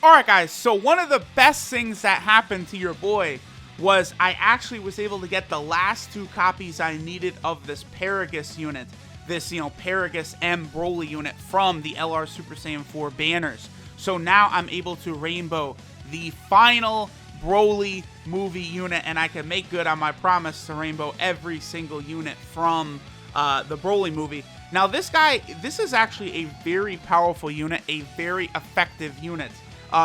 Alright guys, so one of the best things that happened to your boy was I actually was able to get the last 2 copies I needed of this PARAGUS unit. This, PARAGUS M BROLY unit from the LR Super Saiyan 4 banners. So now I'm able to rainbow the final BROLY movie unit, and I can make good on my promise to rainbow every single unit from the BROLY movie. Now this is actually a very powerful unit, a very effective unit.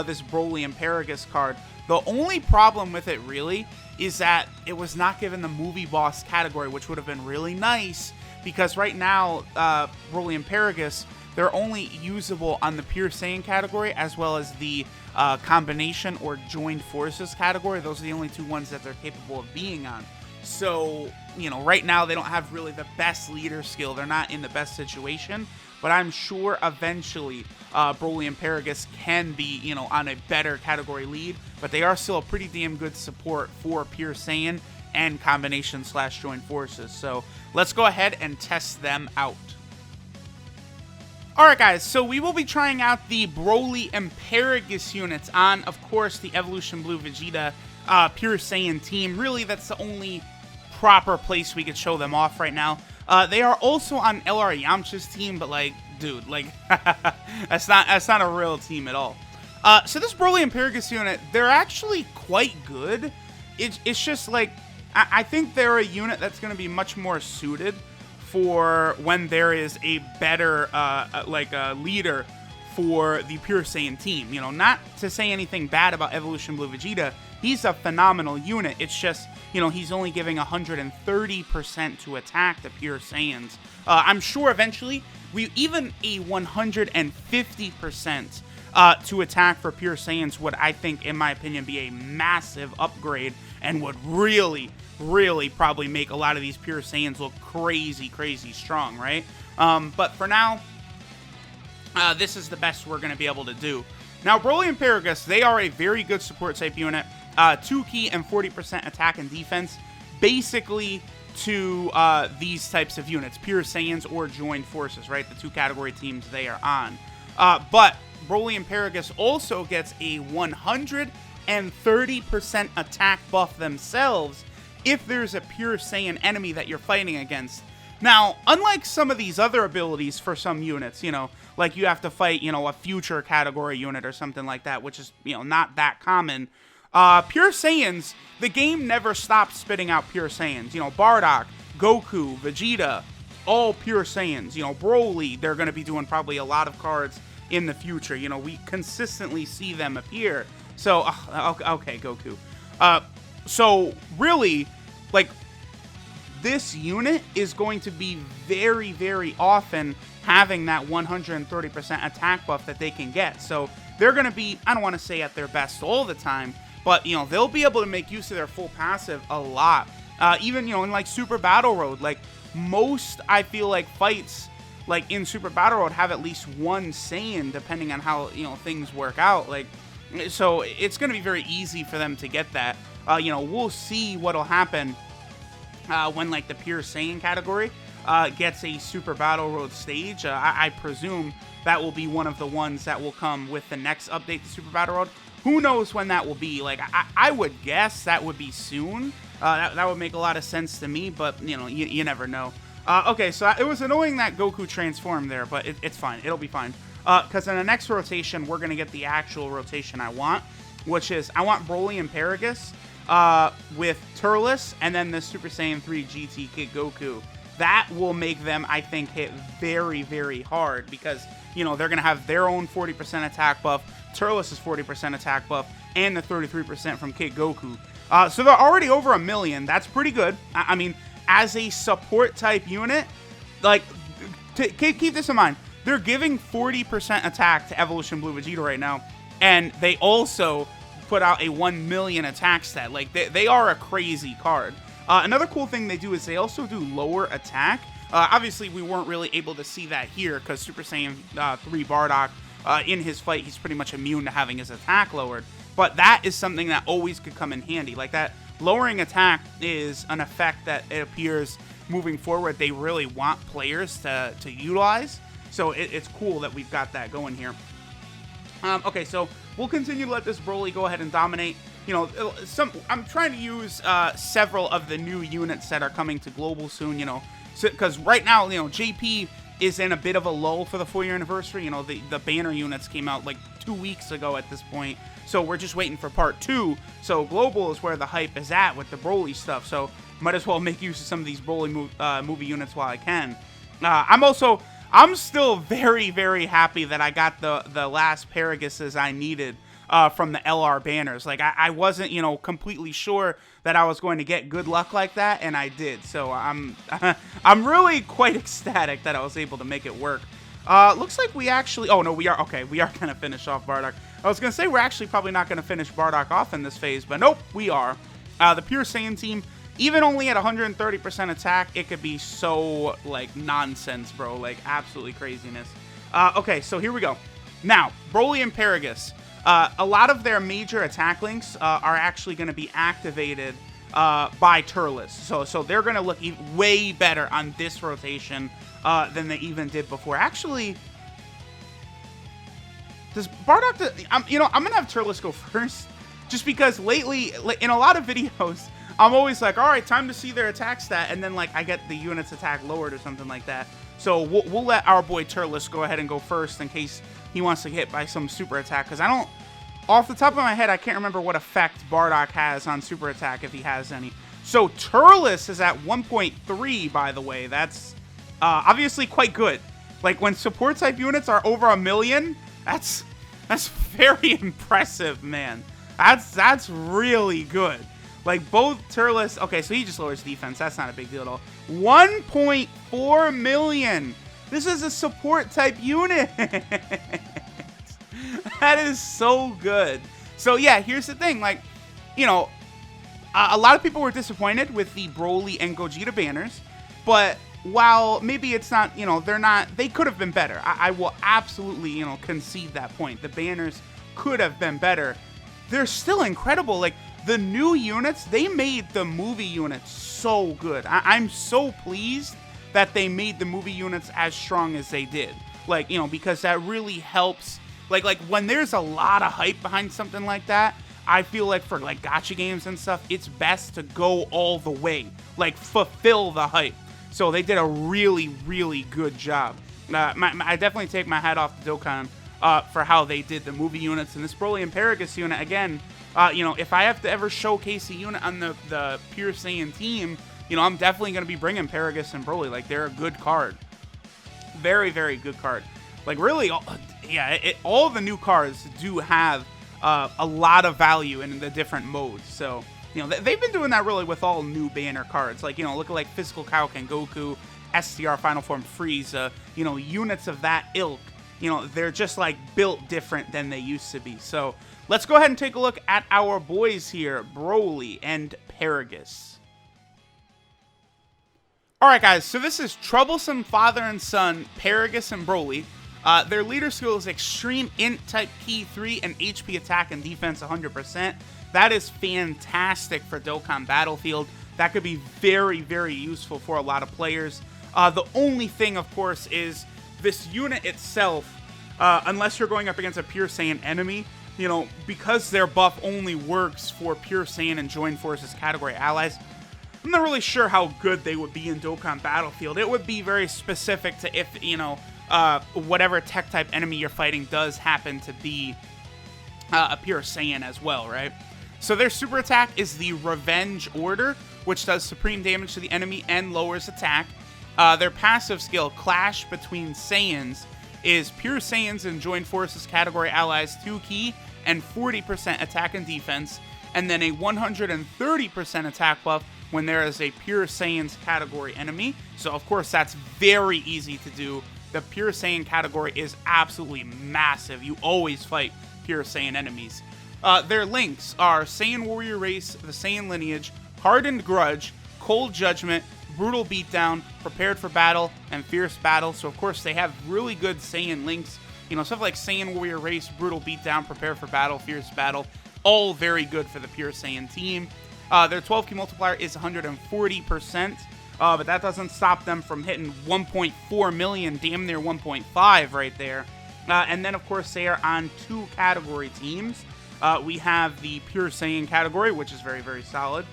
This BROLY and PARAGUS card. The only problem with it really is that it was not given the movie boss category, which would have been really nice, because right now BROLY and PARAGUS, they're only usable on the Pure Saiyan category as well as the combination or joined forces category. Those are the only 2 ones that they're capable of being on. So, right now they don't have really the best leader skill. They're not in the best situation. But I'm sure eventually BROLY and PARAGUS can be, on a better category lead. But they are still a pretty damn good support for Pure Saiyan and combination/joined forces. So let's go ahead and test them out. Alright guys, so we will be trying out the BROLY and PARAGUS units on, of course, the Evolution Blue Vegeta Pure Saiyan team. Really, that's the only proper place we could show them off right now. They are also on LR Yamcha's team, but dude, that's not a real team at all. So this BROLY and PARAGUS unit, they're actually quite good. It's just I think they're a unit that's going to be much more suited for when there is a better leader for the Pure Saiyan team. Not to say anything bad about Evolution Blue Vegeta. He's a phenomenal unit. It's just, he's only giving 130% to attack the Pure Saiyans. I'm sure eventually, even a 150% to attack for Pure Saiyans would, I think, in my opinion, be a massive upgrade and would really, really probably make a lot of these Pure Saiyans look crazy, crazy strong, right? But for now, this is the best we're going to be able to do. Now, BROLY and PARAGUS, they are a very good support type unit. 2 key and 40% attack and defense, basically to these types of units, Pure Saiyans or joined forces, right? The 2 category teams they are on. But BROLY and PARAGUS also gets a 130% attack buff themselves if there's a Pure Saiyan enemy that you're fighting against. Now, unlike some of these other abilities for some units, like you have to fight, a future category unit or something like that, which is, not that common. Pure Saiyans, the game never stops spitting out Pure Saiyans. Bardock, Goku, Vegeta, all Pure Saiyans. Broly, they're going to be doing probably a lot of cards in the future. We consistently see them appear. So, okay, Goku. So, really, this unit is going to be very, very often having that 130% attack buff that they can get. So, they're going to be, I don't want to say at their best all the time, but, they'll be able to make use of their full passive a lot. Even, in, Super Battle Road, most, I feel fights, in Super Battle Road have at least 1 Saiyan, depending on how, things work out. So, it's going to be very easy for them to get that. We'll see what'll happen when, the Pure Saiyan category gets a Super Battle Road stage. I presume that will be one of the ones that will come with the next update to Super Battle Road. Who knows when that will be? I would guess that would be soon. That would make a lot of sense to me, but, you never know. Okay, so it was annoying that Goku transformed there, but it's fine. It'll be fine. Because in the next rotation, we're going to get the actual rotation I want, which is I want BROLY and PARAGUS with Turles and then the Super Saiyan 3 GT Kid Goku. That will make them, I think, hit very, very hard because, they're going to have their own 40% attack buff, Turles' 40% attack buff, and the 33% from Kid Goku. So they're already over 1 million. That's pretty good. I mean, as a support type unit, keep this in mind. They're giving 40% attack to Evolution Blue Vegeta right now, and they also put out a 1 million attack stat. They are a crazy card. Another cool thing they do is they also do lower attack. Obviously, we weren't really able to see that here because Super Saiyan 3 Bardock, in his fight, he's pretty much immune to having his attack lowered. But that is something that always could come in handy. That lowering attack is an effect that it appears moving forward they really want players to utilize. So it's cool that we've got that going here. Okay, so we'll continue to let this Broly go ahead and dominate. You know, I'm trying to use several of the new units that are coming to global soon, you know, because right now, you know, JP is in a bit of a lull for the 4-year anniversary. You know, the banner units came out like 2 weeks ago at this point, so we're just waiting for part 2. So global is where the hype is at with the Broly stuff, so might as well make use of some of these Broly movie units while I can. I'm still very, very happy that I got the last Paraguses I needed from the LR banners. Like, I wasn't, you know, completely sure that I was going to get good luck like that, and I did. So I'm really quite ecstatic that I was able to make it work. Looks like we actually, oh no, we are going to finish off Bardock. I was going to say we're actually probably not going to finish Bardock off in this phase, but nope, we are. The Pure Saiyan team, even only at 130% attack, it could be so, like, nonsense, bro. Like, absolutely craziness. Okay, so here we go. Now, Broly and Paragus. A lot of their major attack links are actually going to be activated by Turles. So they're going to look way better on this rotation than they even did before. Actually, does Bardock... you know, I'm going to have Turles go first. Just because lately, in a lot of videos, I'm always like, all right, time to see their attack stat. And then, like, I get the unit's attack lowered or something like that. So we'll let our boy Turles go ahead and go first in case he wants to get hit by some super attack. Because I don't... Off the top of my head, I can't remember what effect Bardock has on super attack, if he has any. So Turles is at 1.3, by the way. That's obviously quite good. Like, when support type units are over 1 million, that's very impressive, man. That's really good. Like, both Turles... Okay, so he just lowers defense. That's not a big deal at all. 1.4 million. This is a support type unit. That is so good. So, yeah, here's the thing. Like, you know, a lot of people were disappointed with the Broly and Gogeta banners. But while maybe it's not, you know, they could have been better. I will absolutely, you know, concede that point. The banners could have been better. They're still incredible. Like, the new units, they made the movie units so good. I'm so pleased that they made the movie units as strong as they did. Like, you know, because that really helps. Like when there's a lot of hype behind something like that, I feel like for, like, gacha games and stuff, it's best to go all the way. Like, fulfill the hype. So they did a really, really good job. I definitely take my hat off to Dokkan for how they did the movie units. And this Broly and Paragus unit, again, you know, if I have to ever showcase a unit on the Pure Saiyan team, you know, I'm definitely going to be bringing Paragus and Broly. Like, they're a good card. Very, very good card. Like, really, all the new cards do have a lot of value in the different modes. So, you know, they've been doing that really with all new banner cards. Like, you know, look at, like, Physical Kaioken Goku, STR Final Form Frieza, you know, units of that ilk. You know, they're just, like, built different than they used to be. So, let's go ahead and take a look at our boys here, Broly and Paragus. Alright, guys, so this is Troublesome Father and Son, Paragus and Broly. Their leader skill is Extreme Int Type Key 3 and HP Attack and Defense 100%. That is fantastic for Dokkan Battlefield. That could be very, very useful for a lot of players. The only thing, of course, is this unit itself, unless you're going up against a Pure Saiyan enemy, you know, because their buff only works for Pure Saiyan and Joined Forces category allies, I'm not really sure how good they would be in Dokkan Battlefield. It would be very specific to if, you know, whatever tech type enemy you're fighting does happen to be a Pure Saiyan as well, right? So their super attack is the Revenge Order, which does supreme damage to the enemy and lowers attack. Their passive skill, Clash Between Saiyans, is Pure Saiyans and Joined Forces category allies 2 key and 40% attack and defense, and then a 130% attack buff when there is a Pure Saiyans category enemy. So, of course, that's very easy to do. The Pure Saiyan category is absolutely massive. You always fight Pure Saiyan enemies. Their links are Saiyan Warrior Race, the Saiyan Lineage, Hardened Grudge, Cold Judgment, Brutal Beatdown, Prepared for Battle, and Fierce Battle. So, of course, they have really good Saiyan links. You know, stuff like Saiyan Warrior Race, Brutal Beatdown, Prepared for Battle, Fierce Battle, all very good for the Pure Saiyan team. Their 12 key multiplier is 140%, but that doesn't stop them from hitting 1.4 million, damn near 1.5 right there. And then, of course, they are on 2 category teams. We have the Pure Saiyan category, which is very, very solid.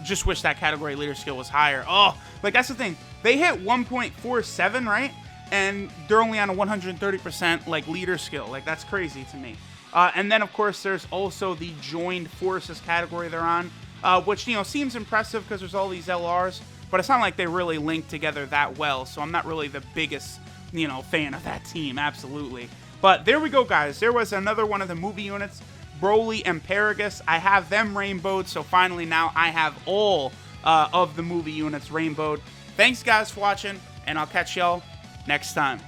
Just wish that category leader skill was higher. Oh, like, that's the thing. They hit 1.47, right? And they're only on a 130%, like, leader skill. Like, that's crazy to me. And then, of course, there's also the Joined Forces category they're on, which, you know, seems impressive because there's all these LRs, but it's not like they really link together that well, so I'm not really the biggest, you know, fan of that team, absolutely. But there we go, guys. There was another one of the movie units, BROLY and PARAGUS. I have them rainbowed, so finally now I have all of the movie units rainbowed. Thanks, guys, for watching, and I'll catch y'all next time.